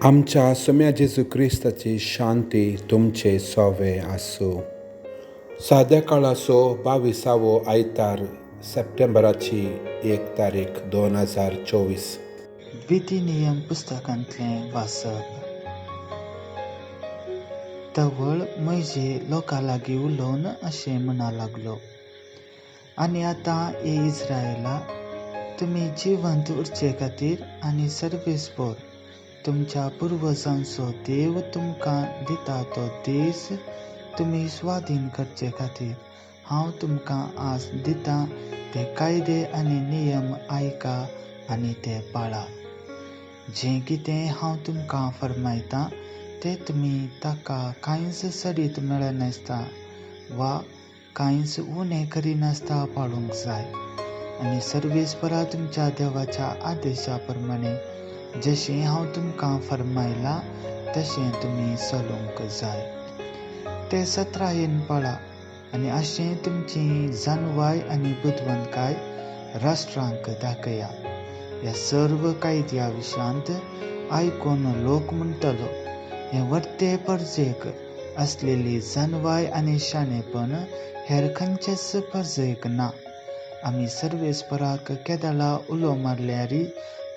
आमच्या सम्या जेजू क्रिस्ताची शांती तुमचे सोवे आसूं. साद्या काळाचो 22वो आयतार सप्टेंबराची 1 तारीख 2024. विधी नियम पुस्तकांतलें वाचप. तवळ म्हजे लोकां लागीं उलोवन अशें म्हणा लागलो, आनी आतां ए इस्रायेला, तुमी जिवंत उरचे खातीर आनी सर्वेस्पर तुमच्या पुर्वजांचो देव तुमकां दिता तो देश तुमी स्वाधीन करचे खातीर हांव तुमकां आज दितां ते कायदे आनी नियम आयका आनी ते पाळा. जें कितें हांव तुमकां फरमायतां तें तुमी ताका कांयच सडीत मेळनासता वा कांयच उणें करिनासता पाळूंक जाय. आनी सर्वेस्परा तुमच्या देवाच्या आदेशा प्रमाणें जशें हांव तुमकां फरमायलां तशें तुमी चलूंक जाय. ते सत्रायेन पाळा आनी अशें तुमची जानवाय आनी बुदवंतकाय राष्ट्रांक दाखया. ह्या सर्व कायद्या विशांत आयकून लोक म्हणटलो, हें वर्ते परजेक आसलेली जानवाय आनी शाणेपण हेर खंयचेच परजेक ना. आमी सर्वेस्पराक केदाळा उलो मारल्यार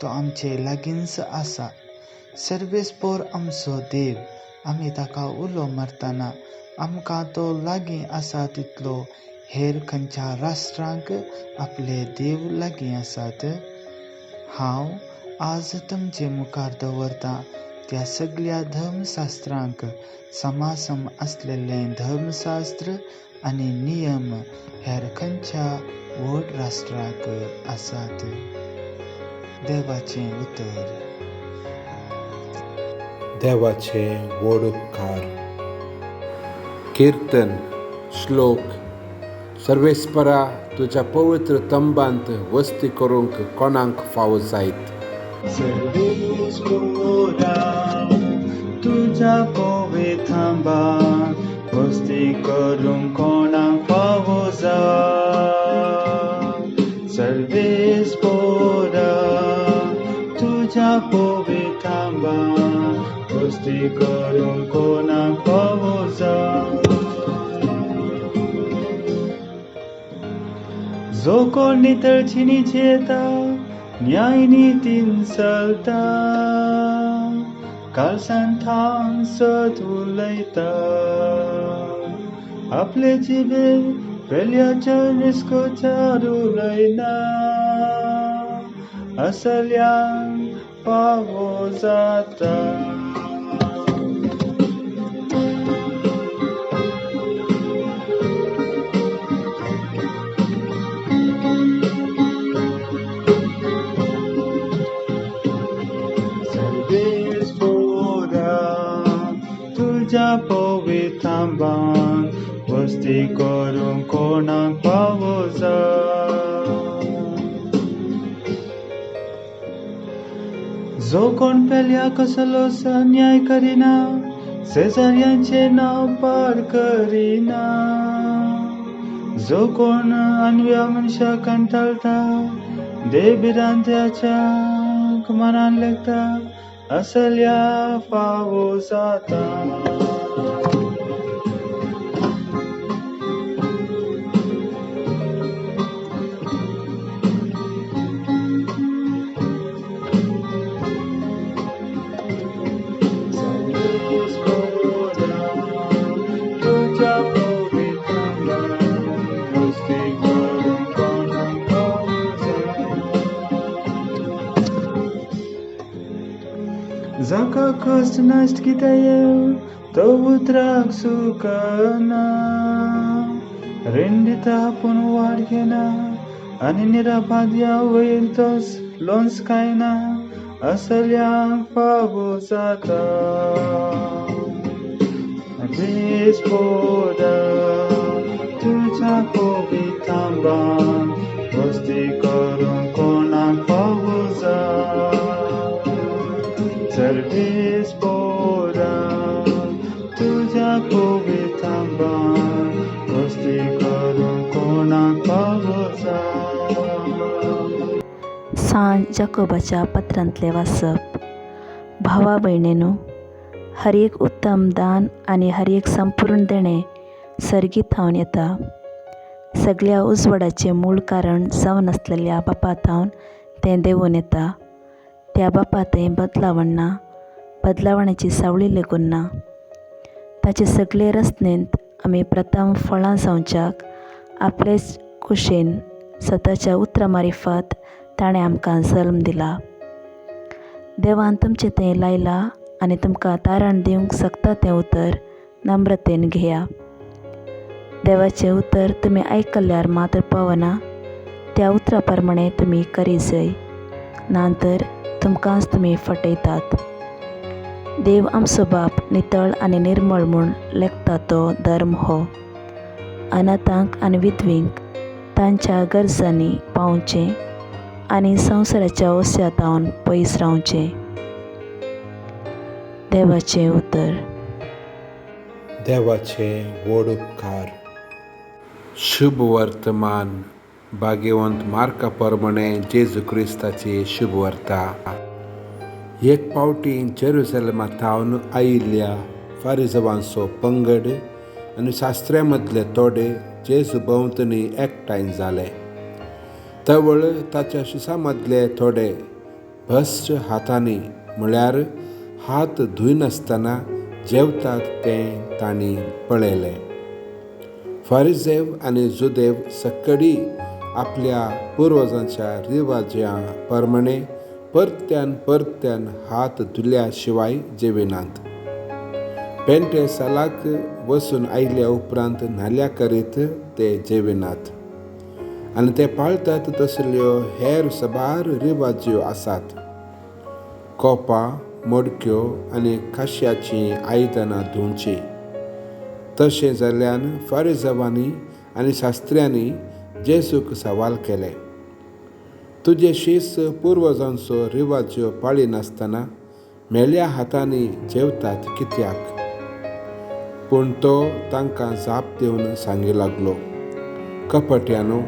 तो आमचे लागींच आसा. सर्वेस्पर आमचो देव, आमी ताका उलो मारतना आमकां तो लागीं आसा तितलो हेर खंयच्या राष्ट्रांक आपले देव लागीं आसात. हांव आज तुमचे मुखार दवरतां त्या सगळ्या धर्मशास्त्रांक समासम आसलेलें धर्मशास्त्र आनी नियम हेर खंयच्या व्हड राष्ट्राक आसात. देवाचें उतर. देवाचें व्हड उपकार. कीर्तन श्लोक. सर्वेस्परा, तुज्या पवित्र तंबांत वस्ती करूंक कोणाक फावो जायत. सर्वेस्परा, तुज्या पवित्र तंबांत वस्ती करूंक कोणाक फावो जाय. सर्वेस्परा, तुज्या पवित्र तंबांत वस्ती करूंक कोणाक फावो जाय. जो कोण नितळची चेता, न्याय नितीन चलता, काळसांठांक सत उलयता, आपले जिबे वेल्याच्या निस्कोचार उलयना, असल्यांक फावो जाता. तुज्या पवित्र तंबांत वस्ती करूंक कोणाक फावो जाय. जो कोण पेल्या कसलोच अन्याय करिना, शेजाऱ्याचें नांव पाड करिना, जो कोण अन्या मनशाक कंटाळटा, देबिरांत्याच्या मनान लेखता, असल्या फावो जाता. जाका कष्ट नष्ट कितें तो उतराक सुकना, रेंडिता पूण वाड घेना, आनी निरापाद्या वयर तोच लोन्स खायना, असल्यांक फावो जाता. सर्वेस्परा, तुज्या पवित्र तंबांत वस्ती करूंक कोणाक फावो जाय. सर्वेस्परा, तुज्या पवित्र तंबांत वस्ती करूंक कोणाक फावो जाय. सांत जाकोबाच्या पत्रांतलें वाचप. भावा भयणींनो, हर एक उत्तम दान आनी हर एक संपूर्ण देणें सर्गीत हावन येता. सगळ्या उजवाडाचें मूळ कारण जावन आसलेल्या बापातावन तें देंवून येता. त्या बापा थंय बदलावण ना, बदलावणाची सावळी लेगून ना. ताचे सगळे रचनेंत आमी प्रथम फळां जावच्याक आपलेच कुशेन स्वताच्या उतरां मारिफत ताणें आमकां जल्म दिला. देवान तुमचें तें लायलां आनी तुमकां तारण दिवंक शकता तें उतर नम्रतेन घेया. देवाचें उतर तुमी आयकल्यार मात्र पावना, त्या उतरा प्रमाणें तुमी करी जाय, नातर तुमकांच तुमी फटयतात. देव आमचो बाप नितळ आनी निर्मळ म्हूण लेखता तो धर्म हो. अनाथांक आनी विधवींक तांच्या गरजांनी पावोवचें आनी संवसाराच्या ओस्यातावन पयस रावचें. देवाचें उतर. देवाचे व्हड उपकार. शुभ वर्तमान. भाग्यवंत मार्का प्रमाणें जेजू क्रिस्ताची शुभ वार्ता. एक पावटी जेरुसलेमांतावन आयिल्ल्या फारिजवांचो पंगड आनी शास्त्र्यां मदले थोडे जेजू भोंवतणी एकठांय जाले. तवळ ताच्या शिसा मदले थोडे भस्त्र हातांनी म्हळ्यार हात धुयनासतना जेवतात तें तांणी पळयलें. फारिजेव आनी जुदेव सकडी आपल्या पुर्वजांच्या रिवाजां प्रमाणें परत्यान हात धुल्या शिवाय जेविनात. पेंटे सालाक वचून आयल्या उपरांत न्हाल्या करीत ते जेविनात. आनी ते पाळतात तसल्यो हेर साबार रिवाज्यो आसात. कोपां, मडक्यो आनी खाश्याचीं आयदनां धुवचीं. तशें जाल्ल्यान फारिजेवांनी आनी शास्त्र्यांनी जेजूक सवाल केले, तुजे शीस पुर्वजांचो रिवाज्यो पाळिनासतना मेल्या हातांनी जेवतात कित्याक? पूण तो तांकां जाप दिवन सांगूं लागलो, कपट्यांनो,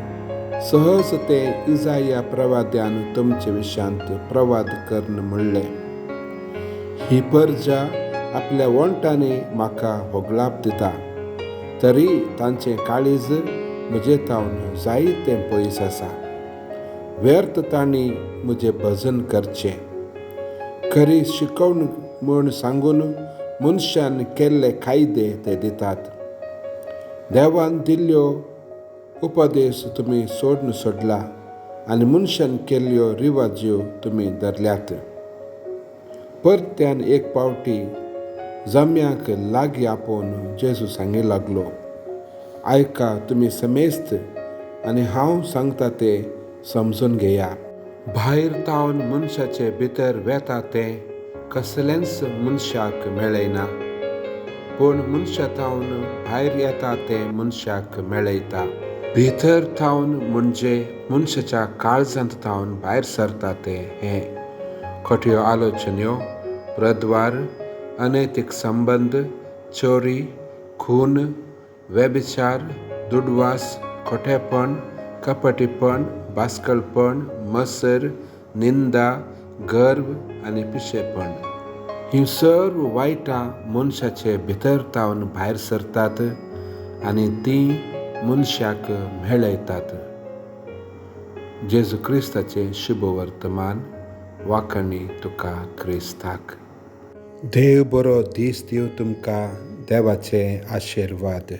सहज ते इजाया प्रवाद्यान तुमचे विशांत प्रवाद करून म्हणलें, ही परजा आपल्या वंटांनी म्हाका होगलाप दिता, तरी तांचें काळीज म्हजे तावन जायतें पयस आसा. व्यर्थ तांणी म्हजें भजन करचें. खरी शिकवणूक म्हूण सांगून मनशान केल्ले कायदे ते दितात. देवान दिल्ल्यो उपदेश तुमी सोडला आनी मनशान केल्ल्यो रिवाज्यो तुमी धरल्यात. परत्यान एक पावटी जम्याक लागीं आपोवन जेजू सांगूं लागलो, आयका तुमी समेस्त आनी हांव सांगता तें समजून घेया. भायर तावन मनशाचे भितर वेता तें कसलेंच मनशाक मेळयना, पूण मनशा तावन भायर येता तें मनशाक मेळयता. भितर तावन म्हणजे मनशाच्या काळजांत तावन भायर सरता तें हें खोट्यो आलोचन्यो, प्रद्वार, अनैतीक संबंद, चोरी, खून, व्यभिचार, दुडवास, खोटेपण, कपटीपण, भास्कळपण, मसर, निंदा, गर्व आनी पिशेपण. हीं सर्व वायटां मनशाचे भितर तावन भायर सरतात आनी तीं मनशाक मेळयतात. जेजू क्रिस्ताचें शुभ वर्तमान. वाखणी तुका क्रिस्ताक. देव बरो दीस दिवं तुमकां. देवाचे आशिर्वाद.